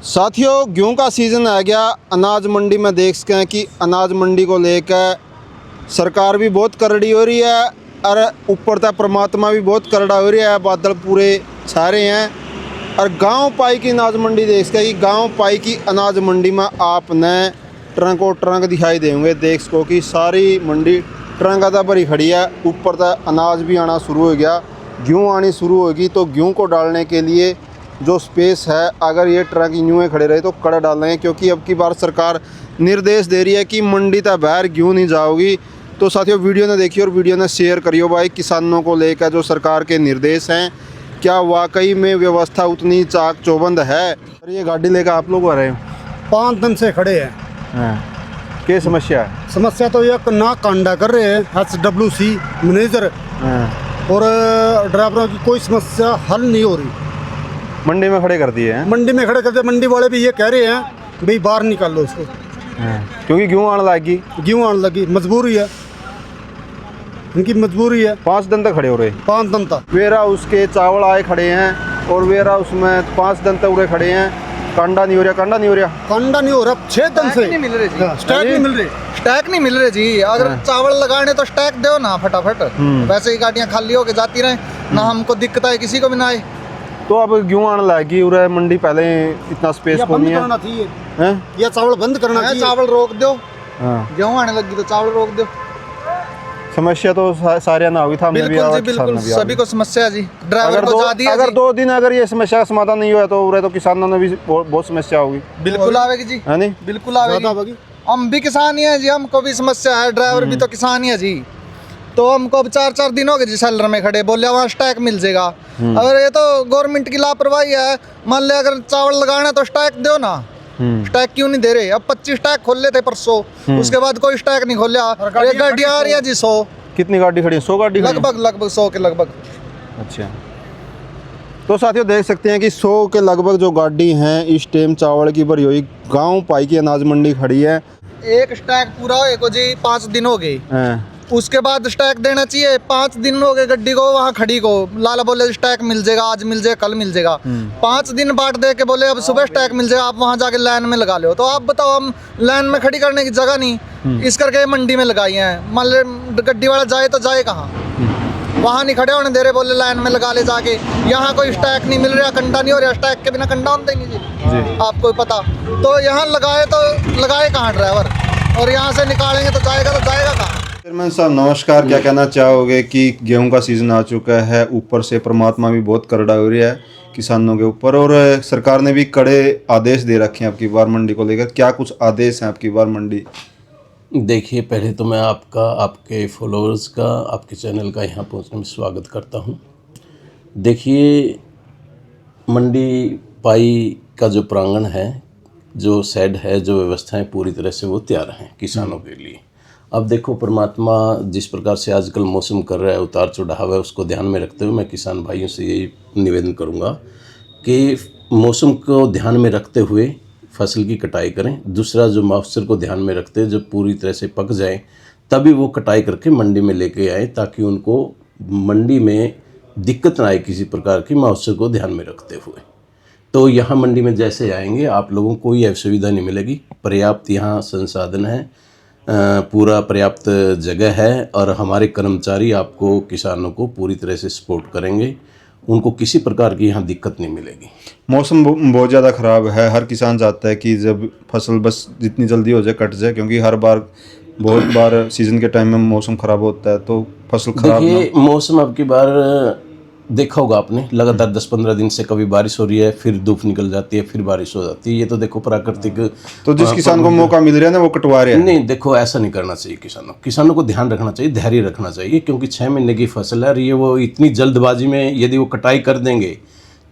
साथियों, गेहूं का सीज़न आ गया। अनाज मंडी में देख सकें हैं कि अनाज मंडी को लेकर सरकार भी बहुत करड़ी हो रही है और ऊपर तक परमात्मा भी बहुत करड़ा हो रहा है। बादल पूरे छा रहे हैं और गांव पाई की अनाज मंडी देख सकें कि गांव पाई की अनाज मंडी में आपने ट्रंक और ट्रंक दिखाई देंगे। देख सको कि सारी मंडी ट्रंक तक भरी खड़ी है। ऊपर तक अनाज भी आना शुरू हो गया, गेहूँ आनी शुरू होगी। तो गेहूँ को डालने के लिए जो स्पेस है, अगर ये ट्रक यूँ ही खड़े रहे तो कड़ डालें, क्योंकि अब की बार सरकार निर्देश दे रही है कि मंडी तक बाहर गेहूँ नहीं जाओगी। तो साथियों, वीडियो ने देखिए और वीडियो ने शेयर करियो भाई। किसानों को लेकर जो सरकार के निर्देश हैं, क्या वाकई में व्यवस्था उतनी चाक चौबंद है? और ये गाड़ी लेकर आप लोग आ रहे हैं? 5 दिन से खड़े हैं। क्या समस्या है? समस्या तो एक ना कांडा कर रहे हैं SWC मैनेजर और ड्राइवरों की कोई समस्या हल नहीं हो रही। मंडी में खड़े कर दिए हैं। मंडी में खड़े करते, मंडी वाले भी ये कह रहे हैं भाई बाहर निकालो इसको, क्योंकि गेहूँ आने लगी, गेहूँ आने लगी, मजबूरी है, इनकी मजबूरी है। 5 दिन तक खड़े हो रहे। 5 दिन तक वेरा उसके चावल आए खड़े हैं और वेरा उसमें 5 दिन तक उड़े खड़े हैं। कांडा नहीं हो रहा, कांडा नहीं हो रहा, कांडा नहीं हो रहा। 6 दिन से नहीं मिल रहे जी, स्टैक नहीं मिल रहे, स्टैक नहीं मिल रहे जी। अगर चावल लगाने तो स्टैक दो ना फटाफट, वैसे ही गाड़ियाँ खाली होके जाती रहे ना, हमको दिक्कत आए, किसी को भी ना आए। तो अब गेहूँ आने लगी उरे मंडी, पहले इतना स्पेस को नहीं है। हैं? ये चावल बंद करना चाहिए। चावल रोक दो, हाँ। गेहूँ आने लगी तो चावल रोक दो। समस्या तो सारे ना होगी था। बिल्कुल जी, बिल्कुल सभी को समस्या है जी। ड्राइवर को जा दिया, अगर 2 दिन अगर ये समस्या का समाधान नहीं हुआ तो उरे तो किसानों ने भी बहुत समस्या होगी। बिल्कुल आवेगी जी, है नहीं? बिल्कुल आवेगी। हम भी किसान ही हैं जी, हमको भी समस्या है। ड्राइवर भी तो किसान ही है जी। तो हमको अब 4-4 दिन हो गए जी सेलर में खड़े, बोले वहाँ स्टैक मिल जाएगा। अगर ये तो गवर्नमेंट की लापरवाही है। मान लिया अगर चावल लगाना तो स्टैक दो ना, स्टैक क्यों नहीं दे रहे? अब 25 स्टैक खोल लेते परसों, उसके बाद कोई स्टैक नहीं खोलिया। ये गाड़ियाँ आ रही है जी 100। कितनी गाड़ी खड़ी है? 100 गाड़ी लगभग 100 के लगभग। अच्छा, तो साथियों देख सकते हैं कि 100 के लगभग जो गाड़ी हैं इस टाइम चावल की भरी हुई गांव पाई की अनाज मंडी खड़ी है। एक स्टैक पूरा होए को जी 5 दिन हो गए, उसके बाद स्टैक देना चाहिए। 5 दिन हो गए गड्डी को वहाँ खड़ी को, लाला बोले स्टैक मिल जाएगा, आज मिल जाएगा, कल मिल जाएगा। 5 दिन बाट दे के बोले अब सुबह स्टैक मिल जाएगा, आप वहाँ जाके लाइन में लगा लो। तो आप बताओ, हम लाइन में खड़ी करने की जगह नहीं, इस करके मंडी में लगाई है। मान ले गड्डी वाला जाए तो जाए कहाँ? वहाँ नहीं खड़े होने दे रहे, बोले लाइन में लगा ले जाके। यहाँ कोई स्टैक नहीं मिल रहा, कंडा नहीं हो रहा। स्टैक के बिना कंडा होता ही नहीं जी, आपको पता। तो यहाँ लगाए तो लगाए कहाँ ड्राइवर, और यहाँ से निकालेंगे तो जाएगा कहाँ? चेयरमैन साहब नमस्कार, क्या कहना चाहोगे कि गेहूं का सीजन आ चुका है, ऊपर से परमात्मा भी बहुत करड़ा हो रहा है किसानों के ऊपर और सरकार ने भी कड़े आदेश दे रखे हैं आपकी बार मंडी को लेकर। क्या कुछ आदेश हैं आपकी बार मंडी? देखिए, पहले तो मैं आपका, आपके फॉलोअर्स का, आपके चैनल का यहाँ पहुँचने में स्वागत करता हूँ। देखिए, मंडी पाई का जो प्रांगण है, जो शेड है, जो व्यवस्थाएं पूरी तरह से वो तैयार हैं किसानों के लिए। अब देखो, परमात्मा जिस प्रकार से आजकल मौसम कर रहा है, उतार चढ़ाव है, उसको ध्यान में रखते हुए मैं किसान भाइयों से यही निवेदन करूंगा कि मौसम को ध्यान में रखते हुए फसल की कटाई करें। दूसरा, जो मौसम को ध्यान में रखते हुए जब पूरी तरह से पक जाए तभी वो कटाई करके मंडी में लेके आए, ताकि उनको मंडी में दिक्कत ना आए किसी प्रकार की, मौसम को ध्यान में रखते हुए। तो यहाँ मंडी में जैसे आएंगे आप लोगों को कोई असुविधा नहीं मिलेगी। पर्याप्त यहाँ संसाधन है, पूरा पर्याप्त जगह है और हमारे कर्मचारी आपको, किसानों को पूरी तरह से सपोर्ट करेंगे। उनको किसी प्रकार की यहाँ दिक्कत नहीं मिलेगी। मौसम बहुत ज़्यादा ख़राब है। हर किसान चाहता है कि जब फसल बस जितनी जल्दी हो जाए कट जाए, क्योंकि हर बार बहुत बार सीज़न के टाइम में मौसम ख़राब होता है तो फसल ख़राब। देखिए, मौसम अब की बार देखा होगा आपने, लगातार 10-15 दिन से कभी बारिश हो रही है, फिर धूप निकल जाती है, फिर बारिश हो जाती है। ये तो देखो प्राकृतिक। तो जिस किसान को मौका मिल रहा है ना, वो कटवा रहे हैं। नहीं, देखो ऐसा नहीं करना चाहिए। किसानों को ध्यान रखना चाहिए, धैर्य रखना चाहिए, क्योंकि 6 महीने की फसल है। ये वो इतनी जल्दबाजी में यदि वो कटाई कर देंगे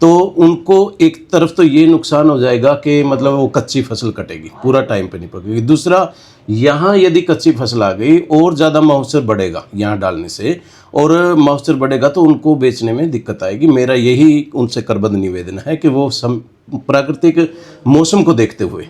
तो उनको एक तरफ तो ये नुकसान हो जाएगा कि मतलब वो कच्ची फसल कटेगी, पूरा टाइम पे नहीं पकेगी। दूसरा, यहाँ यदि कच्ची फसल आ गई और ज़्यादा मॉइस्चर बढ़ेगा यहाँ डालने से, और मॉइस्चर बढ़ेगा तो उनको बेचने में दिक्कत आएगी। मेरा यही उनसे करबद्ध निवेदन है कि वो प्राकृतिक मौसम को देखते हुए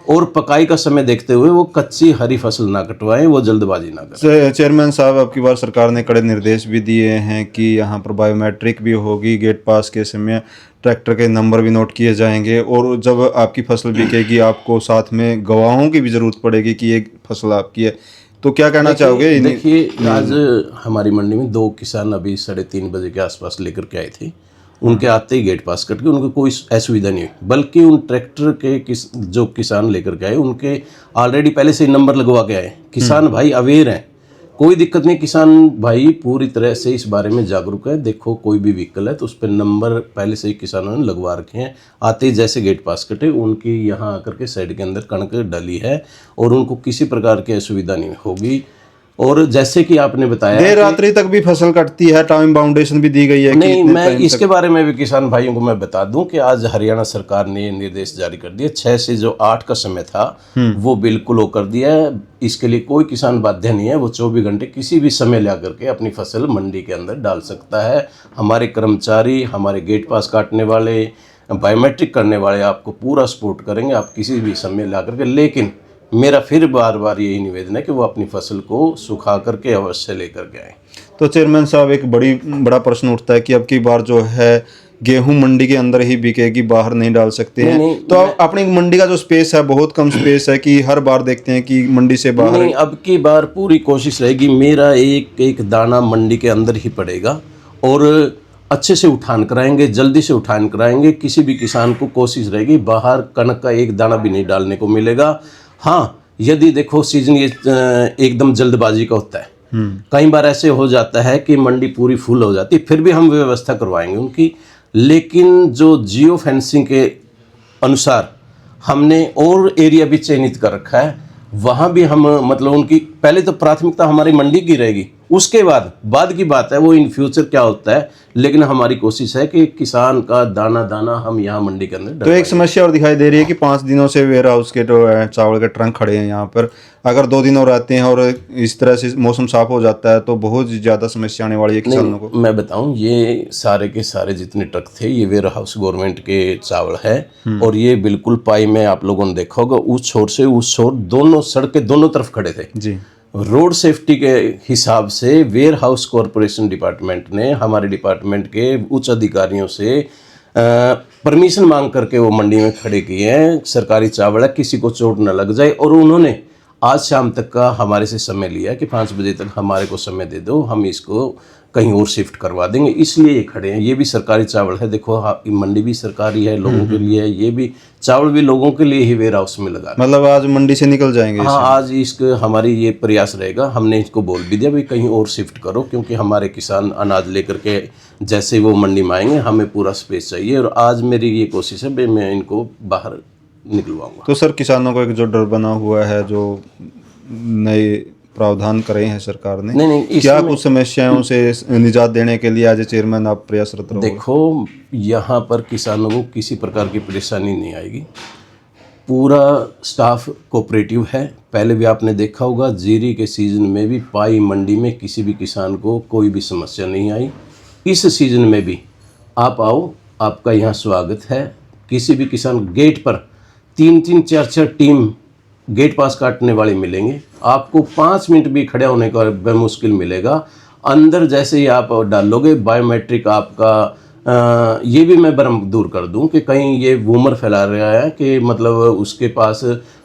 और पकाई का समय देखते हुए वो कच्ची हरी फसल ना कटवाएं, वो जल्दबाजी ना करें। चेयरमैन साहब, अब की बार सरकार ने कड़े निर्देश भी दिए हैं कि यहाँ पर बायोमेट्रिक भी होगी गेट पास के समय। ट्रैक्टर के नंबर भी नोट किए जाएंगे, और जब आपकी फसल बिकेगी आपको साथ में गवाहों की भी ज़रूरत पड़ेगी कि ये फसल आपकी है। तो क्या कहना चाहोगे? देखिए आज हमारी मंडी में 2 किसान अभी 3:30 बजे के आसपास लेकर के आए थे। उनके आते ही गेट पास करके उनको कोई असुविधा नहीं हुई, बल्कि उन ट्रैक्टर के जो किसान लेकर के आए उनके ऑलरेडी पहले से ही नंबर लगवा के आए। किसान भाई अवेयर हैं, कोई दिक्कत नहीं। किसान भाई पूरी तरह से इस बारे में जागरूक है। देखो कोई भी व्हीकल है तो उस पर नंबर पहले से ही किसानों ने लगवा रखे हैं। आते ही जैसे गेट पास कटे उनकी यहाँ आकर के साइड के अंदर कणक डली है और उनको किसी प्रकार की असुविधा नहीं होगी। और जैसे कि आपने बताया देर रात्रि तक भी फसल कटती है, टाइम बाउंडेशन भी दी गई है। नहीं, मैं इसके बारे में भी किसान भाइयों को मैं बता दूं कि आज हरियाणा सरकार ने निर्देश जारी कर दिया, 6 से जो 8 का समय था वो बिल्कुल वो कर दिया है। इसके लिए कोई किसान बाध्य नहीं है, वो 24 घंटे किसी भी समय ला करके अपनी फसल मंडी के अंदर डाल सकता है। हमारे कर्मचारी, हमारे गेट पास काटने वाले, बायोमेट्रिक करने वाले आपको पूरा सपोर्ट करेंगे, आप किसी भी समय ला करके। लेकिन मेरा फिर बार बार यही निवेदन है कि वो अपनी फसल को सुखा करके अवश्य लेकर के आए। तो चेयरमैन साहब, एक बड़ा प्रश्न उठता है कि अब की बार जो है गेहूं मंडी के अंदर ही बिकेगी, बाहर नहीं डाल सकते हैं। नहीं, तो अपनी मंडी का जो स्पेस है बहुत कम स्पेस है कि हर बार देखते हैं कि मंडी से बाहर। नहीं, अब की बार पूरी कोशिश रहेगी, मेरा एक एक दाना मंडी के अंदर ही पड़ेगा और अच्छे से उठान कराएंगे, जल्दी से उठान कराएंगे। किसी भी किसान को कोशिश रहेगी बाहर कणक का एक दाना भी नहीं डालने को मिलेगा। हाँ, यदि देखो सीजन ये एकदम जल्दबाजी का होता है, कई बार ऐसे हो जाता है कि मंडी पूरी फुल हो जाती है, फिर भी हम व्यवस्था करवाएंगे उनकी। लेकिन जो जियो फेंसिंग के अनुसार हमने और एरिया भी चयनित कर रखा है, वहाँ भी हम मतलब उनकी पहले तो प्राथमिकता हमारी मंडी की रहेगी, उसके बाद की बात है वो इन फ्यूचर क्या होता है। लेकिन हमारी कोशिश है कि किसान का दाना दाना हम यहाँ मंडी के अंदर। तो एक समस्या और दिखाई दे रही है कि 5 दिनों से वेयर हाउस के जो है चावल के ट्रंक खड़े हैं यहाँ पर, अगर 2 दिन और आते हैं और इस तरह से मौसम साफ हो जाता है तो बहुत ज़्यादा समस्या आने वाली है किसानों को। मैं बताऊं, ये सारे के सारे जितने ट्रक थे ये वेयर हाउस गवर्नमेंट के चावल है और ये बिल्कुल पाई में आप लोगों ने देखा होगा उस छोर से उस छोर दोनों सड़क के दोनों तरफ खड़े थे जी। रोड सेफ्टी के हिसाब से वेयर हाउस कॉरपोरेशन डिपार्टमेंट ने हमारे डिपार्टमेंट के उच्च अधिकारियों से परमिशन मांग करके वो मंडी में खड़े किए हैं। सरकारी चावल है, किसी को चोट न लग जाए। और उन्होंने आज शाम तक का हमारे से समय लिया कि 5 बजे तक हमारे को समय दे दो, हम इसको कहीं और शिफ्ट करवा देंगे, इसलिए ये खड़े हैं। ये भी सरकारी चावल है, देखो मंडी भी सरकारी है, लोगों के लिए है, ये भी चावल भी लोगों के लिए ही वेयर हाउस में लगा। मतलब आज मंडी से निकल जाएंगे? हाँ, आज इसका हमारी ये प्रयास रहेगा। हमने इसको बोल भी दिया भाई कहीं और शिफ्ट करो, क्योंकि हमारे किसान अनाज लेकर के जैसे वो मंडी में आएंगे हमें पूरा स्पेस चाहिए। और आज मेरी ये कोशिश है भाई मैं इनको बाहर निकलवाऊंगा। तो सर, किसानों को एक जो डर बना हुआ है, जो नए प्रावधान करे हैं सरकार ने, नहीं, क्या कुछ समस्याओं से निजात देने के लिए आज चेयरमैन आप प्रयासरत रहोगे? देखो, यहाँ पर किसानों को किसी प्रकार की परेशानी नहीं आएगी, पूरा स्टाफ कोऑपरेटिव है। पहले भी आपने देखा होगा जीरी के सीजन में भी पाई मंडी में किसी भी किसान को कोई भी समस्या नहीं आई। इस सीजन में भी आप आओ, आपका यहाँ स्वागत है। किसी भी किसान गेट पर 3-3, 4-4 टीम गेट पास काटने वाले मिलेंगे, आपको 5 मिनट भी खड़े होने का बेमुश्किल मिलेगा। अंदर जैसे ही आप डालोगे बायोमेट्रिक आपका ये भी मैं भ्रम दूर कर दूं कि कहीं ये वूमर फैला रहा है कि मतलब उसके पास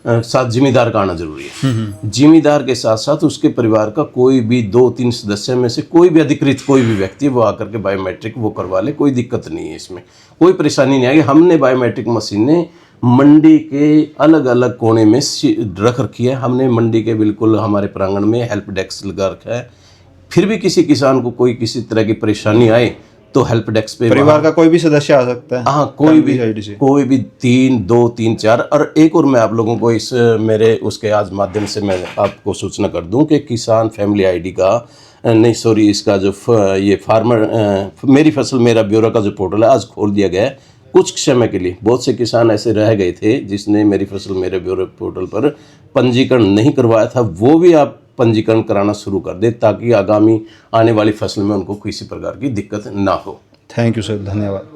साथ जिम्मेदार का आना जरूरी है। जिम्मेदार के साथ साथ उसके परिवार का कोई भी 2-3 सदस्य में से कोई भी अधिकृत कोई भी व्यक्ति वो आकर के बायोमेट्रिक वो करवा ले, कोई दिक्कत नहीं है, इसमें कोई परेशानी नहीं आएगी। हमने बायोमेट्रिक मशीनें मंडी के अलग अलग कोने में रख रखी है। हमने मंडी के बिल्कुल हमारे प्रांगण में हेल्प डेस्क लगा रखा है। फिर भी किसी किसान को कोई किसी तरह की परेशानी आए तो हेल्प डेस्क पे परिवार का कोई भी सदस्य आ सकता है। हाँ, कोई भी 3, 2, 3, 4। और एक और मैं आप लोगों को इस मेरे उसके आज माध्यम से मैं आपको सूचना कर दूं कि किसान फैमिली आईडी का नहीं सॉरी इसका जो ये फार्मर मेरी फसल मेरा ब्यूरो का जो पोर्टल है आज खोल दिया गया है कुछ समय के लिए। बहुत से किसान ऐसे रह गए थे जिसने मेरी फसल मेरे ब्यूरो पोर्टल पर पंजीकरण नहीं करवाया था, वो भी आप पंजीकरण कराना शुरू कर दे ताकि आगामी आने वाली फसल में उनको किसी प्रकार की दिक्कत ना हो। थैंक यू सर, धन्यवाद।